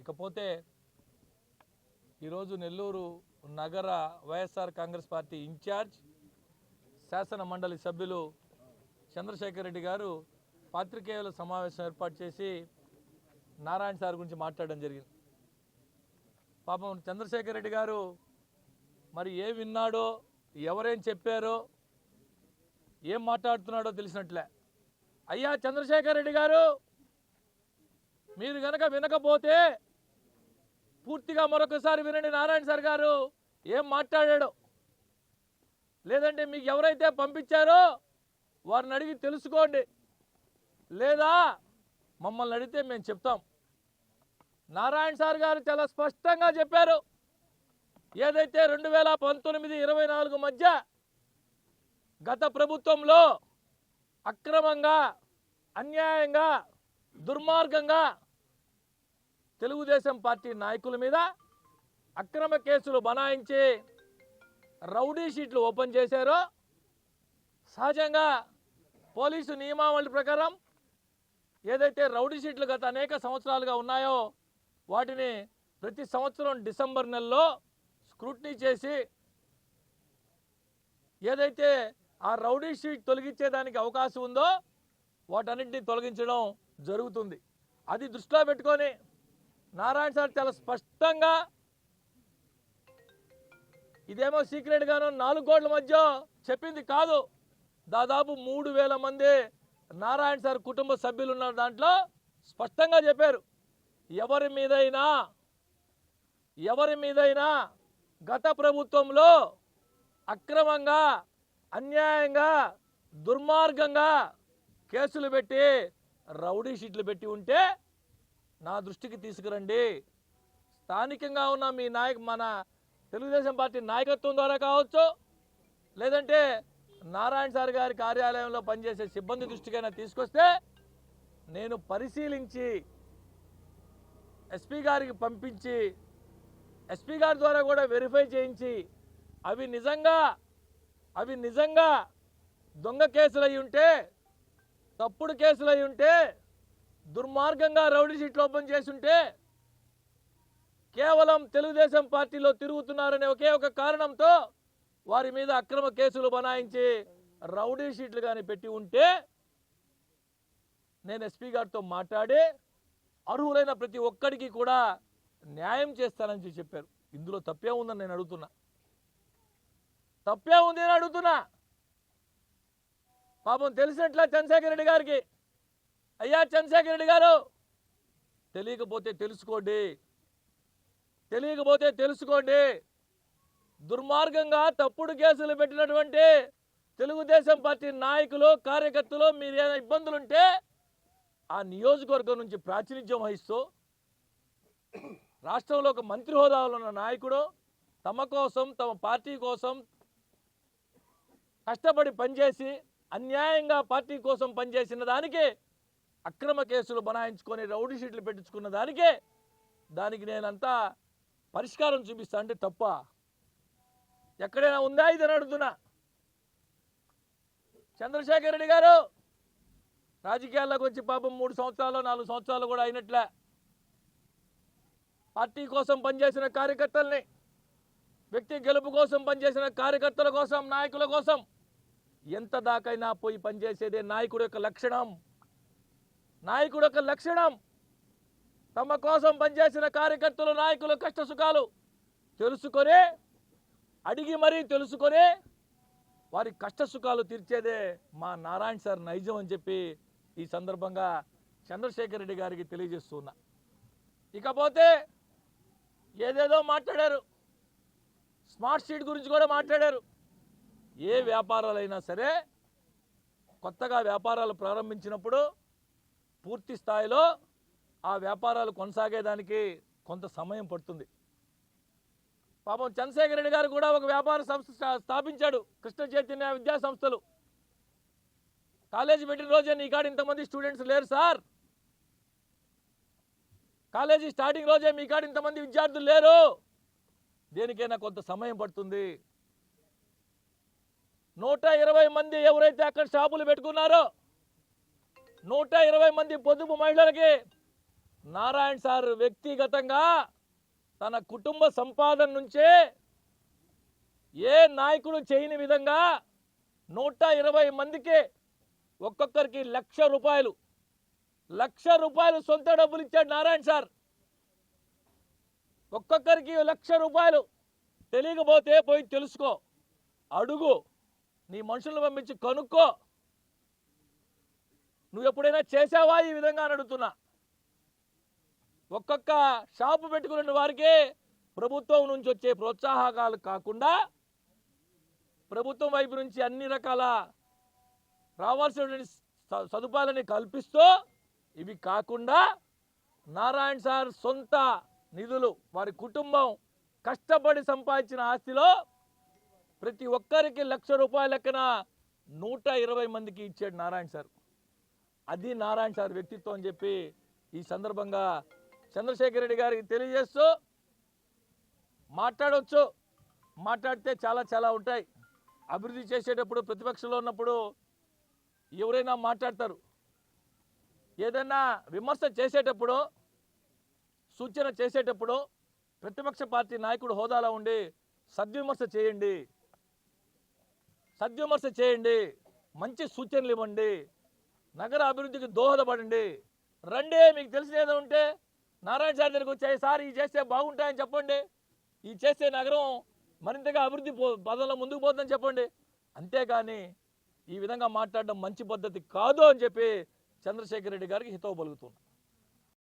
ఇకపోతే ఈరోజు నెల్లూరు నగర వైఎస్ఆర్ కాంగ్రెస్ పార్టీ ఇన్ఛార్జ్ శాసన మండలి సభ్యులు చంద్రశేఖర్ రెడ్డి గారు పాత్రికేయుల సమావేశం ఏర్పాటు చేసి నారాయణ సార్ గురించి మాట్లాడడం జరిగింది. పాపం చంద్రశేఖర్ రెడ్డి గారు మరి ఏం విన్నాడో, ఎవరేం చెప్పారో, ఏం మాట్లాడుతున్నాడో తెలిసినట్లే. అయ్యా చంద్రశేఖర్ రెడ్డి గారు, మీరు గనక వినకపోతే పూర్తిగా మరొకసారి వినండి. నారాయణ సార్ గారు ఏం మాట్లాడాడో, లేదంటే మీకు ఎవరైతే పంపించారో వారిని అడిగి తెలుసుకోండి, లేదా మమ్మల్ని అడిగితే మేము చెప్తాం. నారాయణ సార్ గారు చాలా స్పష్టంగా చెప్పారు. ఏదైతే 2019-24 మధ్య గత ప్రభుత్వంలో అక్రమంగా, అన్యాయంగా, దుర్మార్గంగా తెలుగుదేశం పార్టీ నాయకుల మీద అక్రమ కేసులు బనాయించి రౌడీ షీట్లు ఓపెన్ చేశారో, సహజంగా పోలీసు నియమావళి ప్రకారం ఏదైతే రౌడీ షీట్లు గత అనేక సంవత్సరాలుగా ఉన్నాయో వాటిని ప్రతి సంవత్సరం డిసెంబర్ నెలలో స్క్రూటినీ చేసి ఏదైతే ఆ రౌడీ షీట్ తొలగించేదానికి అవకాశం ఉందో వాటన్నింటినీ తొలగించడం జరుగుతుంది. అది దృష్టిలో పెట్టుకొని నారాయణ సార్ చాలా స్పష్టంగా, ఇదేమో సీక్రెట్గానో 4 కోట్ల మధ్య చెప్పింది కాదు, దాదాపు 3,000 మంది నారాయణ సార్ కుటుంబ సభ్యులు ఉన్న దాంట్లో స్పష్టంగా చెప్పారు. ఎవరి మీదైనా గత ప్రభుత్వంలో అక్రమంగా, అన్యాయంగా, దుర్మార్గంగా కేసులు పెట్టి రౌడీ షీట్లు పెట్టి ఉంటే నా దృష్టికి తీసుకురండి. స్థానికంగా ఉన్న మీ మన తెలుగుదేశం పార్టీ నాయకత్వం ద్వారా కావచ్చు, లేదంటే నారాయణ సార్ గారి కార్యాలయంలో పనిచేసే సిబ్బంది దృష్టికైనా తీసుకొస్తే నేను పరిశీలించి ఎస్పీ గారికి పంపించి ఎస్పీ గారి ద్వారా కూడా వెరిఫై చేయించి అవి నిజంగా దొంగ కేసులు అయి ఉంటే, తప్పుడు కేసులు అయి ఉంటే, దుర్మార్గంగా రౌడీ షీట్లు ఓపెన్ చేసి ఉంటే, కేవలం తెలుగుదేశం పార్టీలో తిరుగుతున్నారనే ఒకే ఒక కారణంతో వారి మీద అక్రమ కేసులు బనాయించి రౌడీ షీట్లు కానీ పెట్టి ఉంటే నేను ఎస్పీ గారితో మాట్లాడి అర్హులైన ప్రతి ఒక్కడికి కూడా న్యాయం చేస్తానని చెప్పారు. ఇందులో తప్పే ఉందని నేను అడుగుతున్నా, తప్పే ఉంది అని అడుగుతున్నా. పాపం తెలిసినట్లే చంద్రశేఖర్ రెడ్డి గారికి. అయ్యా చంద్రశేఖర్ రెడ్డి గారు, తెలియకపోతే తెలుసుకోండి. దుర్మార్గంగా తప్పుడు కేసులు పెట్టినటువంటి తెలుగుదేశం పార్టీ నాయకులు, కార్యకర్తలు మీరు ఏదైనా ఇబ్బందులుంటే ఆ నియోజకవర్గం నుంచి ప్రాతినిధ్యం వహిస్తూ రాష్ట్రంలో ఒక మంత్రి హోదాలో ఉన్న నాయకుడు తమ కోసం, తమ పార్టీ కోసం కష్టపడి పనిచేసి అన్యాయంగా పార్టీ కోసం పనిచేసిన దానికి అక్రమ కేసులు బనాయించుకొని రౌడీ షీట్లు పెట్టించుకున్న దానికి నేనంతా పరిష్కారం చూపిస్తా అంటే తప్ప ఎక్కడైనా ఉందా ఇది అని అడుగుతున్నా. చంద్రశేఖర్ రెడ్డి గారు రాజకీయాల్లోకి వచ్చి పాపం 3 సంవత్సరాలు 4 సంవత్సరాలు కూడా అయినట్లే. పార్టీ కోసం పనిచేసిన కార్యకర్తల్ని, వ్యక్తి గెలుపు కోసం పనిచేసిన కార్యకర్తల కోసం, నాయకుల కోసం ఎంత దాకైనా పోయి పనిచేసేదే నాయకుడు యొక్క లక్షణం. తమ కోసం పనిచేసిన కార్యకర్తలు, నాయకులు కష్ట సుఖాలు తెలుసుకొని, అడిగి మరీ తెలుసుకొని వారి కష్ట సుఖాలు తీర్చేదే మా నారాయణ సార్ నైజం అని చెప్పి ఈ సందర్భంగా చంద్రశేఖర్ రెడ్డి గారికి తెలియజేస్తున్నా. ఇకపోతే ఏదేదో మాట్లాడారు, స్మార్ట్ సిటీ గురించి కూడా మాట్లాడారు. ఏ వ్యాపారాలైనా సరే కొత్తగా వ్యాపారాలు ప్రారంభించినప్పుడు పూర్తి స్థాయిలో ఆ వ్యాపారాలు కొనసాగేదానికి కొంత సమయం పడుతుంది. పాపం చంద్రశేఖర్ రెడ్డి గారు కూడా ఒక వ్యాపార సంస్థ స్థాపించాడు, కృష్ణ చైతన్య విద్యా సంస్థలు. కాలేజీ పెట్టిన రోజే నీ కాడ ఇంతమంది స్టూడెంట్స్ లేరు సార్, కాలేజీ స్టార్టింగ్ రోజే మీ కాడ ఇంతమంది విద్యార్థులు లేరు, దేనికైనా కొంత సమయం పడుతుంది. 120 మంది ఎవరైతే అక్కడ షాపులు పెట్టుకున్నారో 120 మంది పొదుపు మహిళలకి నారాయణ సార్ వ్యక్తిగతంగా తన కుటుంబ సంపాదన నుంచే ఏ నాయకుడు చేయని విధంగా 120 మందికి ఒక్కొక్కరికి ₹1,00,000 సొంత డబ్బులు ఇచ్చాడు నారాయణ సార్. ఒక్కొక్కరికి ₹1,00,000. తెలియకపోతే పోయి తెలుసుకో, అడుగు, నీ మనుషులను పంపించి కనుక్కో. నువ్వు ఎప్పుడైనా చేసావా ఈ విధంగా అని అడుగుతున్నా. ఒక్కొక్క షాపు పెట్టుకున్న వారికి ప్రభుత్వం నుంచి వచ్చే ప్రోత్సాహకాలు కాకుండా ప్రభుత్వం వైపు నుంచి అన్ని రకాల రావాల్సినటువంటి సదుపాయాలని కల్పిస్తూ, ఇవి కాకుండా నారాయణ సార్ సొంత నిధులు, వారి కుటుంబం కష్టపడి సంపాదించిన ఆస్తిలో ప్రతి ఒక్కరికి ₹1,00,000 లెక్కన 120 మందికి ఇచ్చాడు నారాయణ సార్. అది నారాయణ సార్ వ్యక్తిత్వం అని చెప్పి ఈ సందర్భంగా చంద్రశేఖర్ రెడ్డి గారికి తెలియజేస్తూ, మాట్లాడవచ్చు, మాట్లాడితే చాలా ఉంటాయి. అభివృద్ధి చేసేటప్పుడు ప్రతిపక్షంలో ఉన్నప్పుడు ఎవరైనా మాట్లాడతారు. ఏదైనా విమర్శ చేసేటప్పుడు, సూచన చేసేటప్పుడు ప్రతిపక్ష పార్టీ నాయకుడు హోదాలో ఉండి సద్విమర్శ చేయండి, మంచి సూచనలు ఇవ్వండి, నగర అభివృద్ధికి దోహదపడండి. రండి, మీకు తెలిసిన ఏదో ఉంటే నారాయణ సార్ దగ్గరికి వచ్చాయి, సార్ ఈ చేస్తే బాగుంటాయని చెప్పండి, ఈ చేస్తే నగరం మరింతగా అభివృద్ధి పదంలో ముందుకు పోతుందని చెప్పండి. అంతేగాని ఈ విధంగా మాట్లాడడం మంచి పద్ధతి కాదు అని చెప్పి చంద్రశేఖర్ రెడ్డి గారికి హితవు పలుకుతున్నాను.